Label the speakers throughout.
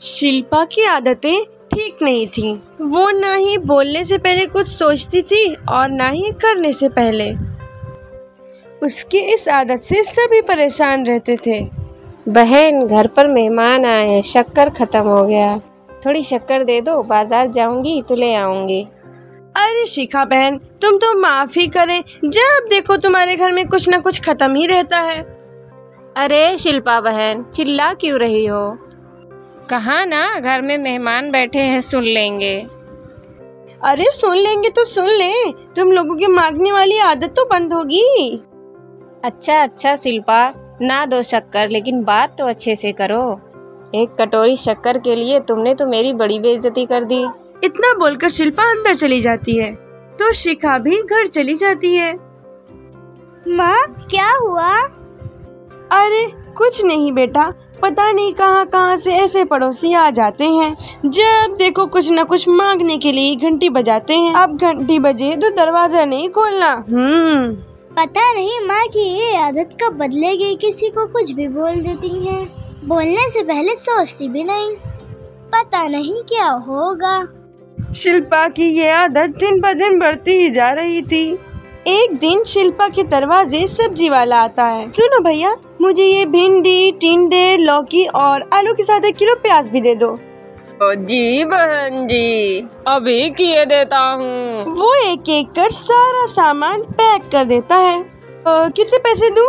Speaker 1: शिल्पा की आदतें ठीक नहीं थीं। वो ना ही बोलने से पहले कुछ सोचती थी और ना ही करने से पहले। उसकी इस आदत से सभी परेशान रहते थे।
Speaker 2: बहन, घर पर मेहमान आए हैं, शक्कर खत्म हो गया, थोड़ी शक्कर दे दो, बाजार जाऊंगी तो ले आऊंगी।
Speaker 1: अरे शिखा बहन, तुम तो माफी करें, जब देखो तुम्हारे घर में कुछ ना कुछ खत्म ही रहता है।
Speaker 2: अरे शिल्पा बहन, चिल्ला क्यों रही हो? कहा ना घर में मेहमान बैठे हैं, सुन लेंगे।
Speaker 1: अरे सुन लेंगे तो सुन ले, तुम लोगों की मांगने वाली आदत तो बंद होगी।
Speaker 2: अच्छा शिल्पा, ना दो शक्कर, लेकिन बात तो अच्छे से करो। एक कटोरी शक्कर के लिए तुमने तो मेरी बड़ी बेइज्जती कर दी।
Speaker 1: इतना बोलकर शिल्पा अंदर चली जाती है तो शिखा भी घर चली जाती है।
Speaker 3: माँ, क्या हुआ?
Speaker 1: अरे कुछ नहीं बेटा, पता नहीं कहाँ से ऐसे पड़ोसी आ जाते हैं, जब देखो कुछ न कुछ मांगने के लिए घंटी बजाते हैं। अब घंटी बजे तो दरवाजा नहीं खोलना।
Speaker 3: पता नहीं माँ की ये आदत कब बदलेगी, किसी को कुछ भी बोल देती हैं, बोलने से पहले सोचती भी नहीं। पता नहीं क्या होगा।
Speaker 1: शिल्पा की ये आदत दिन ब दिन बढ़ती ही जा रही थी। एक दिन शिल्पा के दरवाजे सब्जी वाला आता है। सुनो भैया, मुझे ये भिंडी, टिंडे, लौकी और आलू के साथ 1 किलो प्याज भी दे दो।
Speaker 2: जी बहन जी, अभी किए देता हूँ।
Speaker 1: वो एक एक कर सारा सामान पैक कर देता है। कितने पैसे दूं?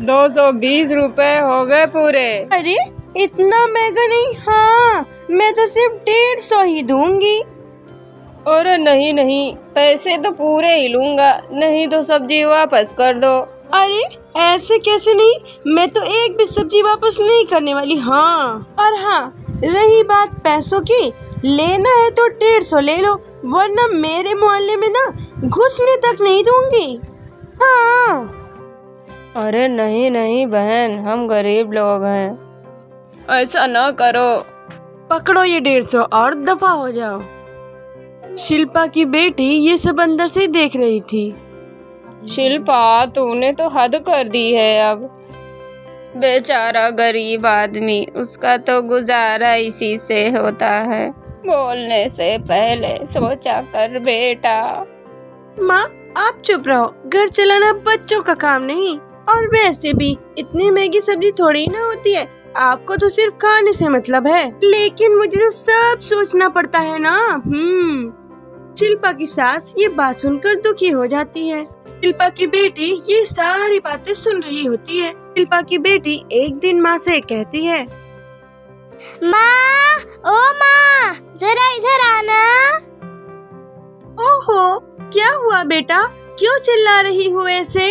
Speaker 2: 220 रुपए हो गए पूरे।
Speaker 1: अरे इतना महंगा नहीं। हाँ, मैं तो सिर्फ 150 ही दूंगी।
Speaker 2: अरे नहीं, पैसे तो पूरे ही लूंगा, नहीं तो सब्जी वापस कर दो।
Speaker 1: अरे ऐसे कैसे नहीं, मैं तो एक भी सब्जी वापस नहीं करने वाली। हाँ, और हाँ, रही बात पैसों की, लेना है तो 150 ले लो, वरना मेरे मोहल्ले में ना घुसने तक नहीं दूंगी। हाँ।
Speaker 2: अरे नहीं बहन, हम गरीब लोग हैं, ऐसा ना करो।
Speaker 1: पकड़ो ये 150 और दफा हो जाओ। शिल्पा की बेटी ये सब अंदर से देख रही थी।
Speaker 2: शिल्पा, तूने तो हद कर दी है। अब बेचारा गरीब आदमी, उसका तो गुजारा इसी से होता है। बोलने से पहले सोचा कर बेटा।
Speaker 1: माँ आप चुप रहो, घर चलाना बच्चों का काम नहीं, और वैसे भी इतनी महंगी सब्जी थोड़ी ना होती है, आपको तो सिर्फ खाने से मतलब है, लेकिन मुझे तो सब सोचना पड़ता है ना। शिल्पा की सास ये बात सुनकर दुखी हो जाती है। शिल्पा की बेटी ये सारी बातें सुन रही होती है। शिल्पा की बेटी एक दिन माँ से कहती है,
Speaker 3: माँ, ओ माँ, जरा इधर आना।
Speaker 1: ओहो, क्या हुआ बेटा, क्यों चिल्ला रही हो ऐसे?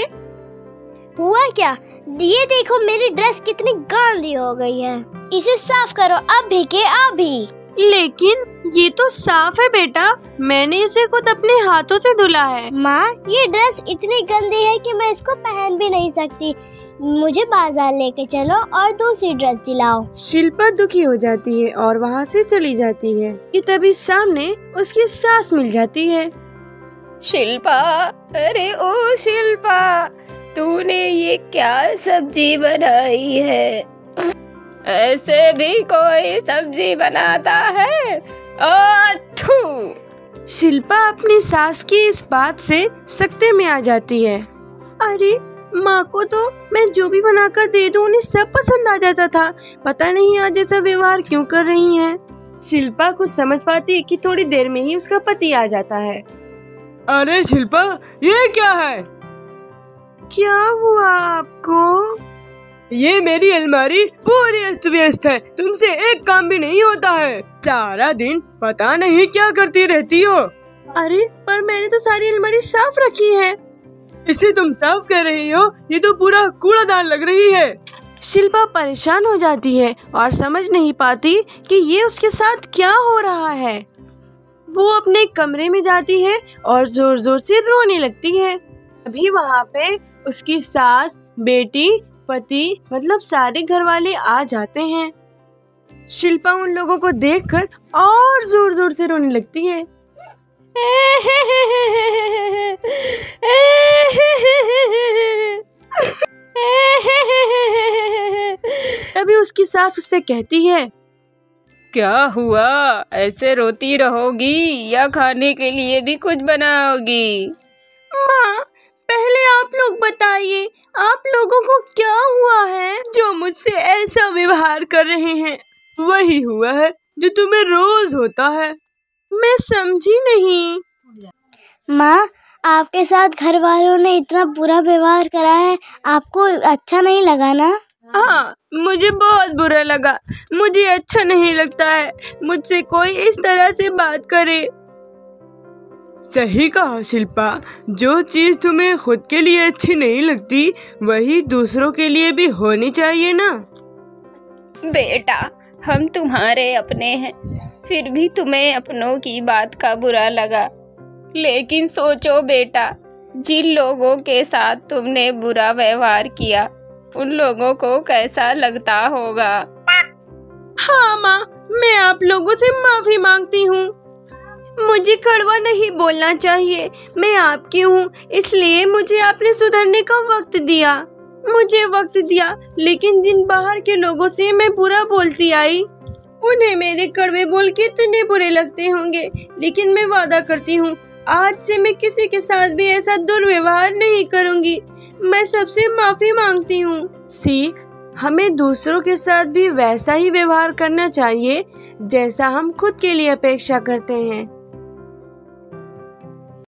Speaker 3: हुआ क्या, ये देखो मेरी ड्रेस कितनी गंदी हो गई है, इसे साफ करो अभी के अभी।
Speaker 1: लेकिन ये तो साफ है बेटा, मैंने इसे खुद अपने हाथों से धुला है।
Speaker 3: माँ, ये ड्रेस इतनी गंदी है कि मैं इसको पहन भी नहीं सकती, मुझे बाजार लेके चलो और दूसरी ड्रेस दिलाओ।
Speaker 1: शिल्पा दुखी हो जाती है और वहाँ से चली जाती है कि तभी सामने उसकी सास मिल जाती है।
Speaker 2: शिल्पा, अरे ओ शिल्पा, तूने ये क्या सब्जी बनाई है? ऐसे भी कोई सब्जी बनाता है?
Speaker 1: शिल्पा अपनी सास की इस बात से सख्ते में आ जाती है। अरे माँ को तो मैं जो भी बनाकर दे दूं उन्हें सब पसंद आ जाता था, पता नहीं आज ऐसा व्यवहार क्यों कर रही हैं। शिल्पा कुछ समझ पाती कि थोड़ी देर में ही उसका पति आ जाता है।
Speaker 4: अरे शिल्पा, ये क्या है?
Speaker 1: क्या हुआ आपको?
Speaker 4: ये मेरी अलमारी पूरी अस्त व्यस्त है, तुमसे एक काम भी नहीं होता है, सारा दिन पता नहीं क्या करती रहती हो।
Speaker 1: अरे पर मैंने तो सारी अलमारी साफ रखी है।
Speaker 4: इसे तुम साफ कर रही हो, ये तो पूरा कूड़ादान लग रही है।
Speaker 1: शिल्पा परेशान हो जाती है और समझ नहीं पाती कि ये उसके साथ क्या हो रहा है। वो अपने कमरे में जाती है और जोर जोर से रोने लगती है। अभी वहाँ पे उसकी सास, बेटी, पति मतलब सारे घर वाले आ जाते हैं। शिल्पा उन लोगों को देखकर और जोर जोर से रोने लगती है। तभी उसकी सास उससे कहती है,
Speaker 2: क्या हुआ? ऐसे रोती रहोगी या खाने के लिए भी कुछ बनाओगी?
Speaker 1: माँ, पहले आप लोग बताइए, आप लोगों को क्या हुआ है जो मुझसे ऐसा व्यवहार कर रहे हैं?
Speaker 4: वही हुआ है जो तुम्हें रोज होता है।
Speaker 1: मैं समझी नहीं।
Speaker 3: माँ, आपके साथ घर वालों ने इतना बुरा व्यवहार करा है, आपको अच्छा नहीं लगा ना?
Speaker 1: हाँ, मुझे बहुत बुरा लगा। मुझे अच्छा नहीं लगता है मुझसे कोई इस तरह से बात करे।
Speaker 4: सही कहा शिल्पा, जो चीज तुम्हें खुद के लिए अच्छी नहीं लगती वही दूसरों के लिए भी होनी चाहिए ना।
Speaker 2: बेटा, हम तुम्हारे अपने हैं, फिर भी तुम्हें अपनों की बात का बुरा लगा। लेकिन सोचो बेटा, जिन लोगों के साथ तुमने बुरा व्यवहार किया उन लोगों को कैसा लगता होगा।
Speaker 1: हाँ माँ, मैं आप लोगों से माफी मांगती हूँ। मुझे कड़वा नहीं बोलना चाहिए। मैं आपकी हूँ, इसलिए मुझे आपने सुधरने का वक्त दिया। मुझे वक्त दिया, लेकिन जिन बाहर के लोगों से मैं बुरा बोलती आई उन्हें मेरे कड़वे बोल कितने बुरे लगते होंगे। लेकिन मैं वादा करती हूँ, आज से मैं किसी के साथ भी ऐसा दुर्व्यवहार नहीं करूँगी। मैं सबसे माफी मांगती हूँ। सीख, हमें दूसरों के साथ भी वैसा ही व्यवहार करना चाहिए जैसा हम खुद के लिए अपेक्षा करते हैं।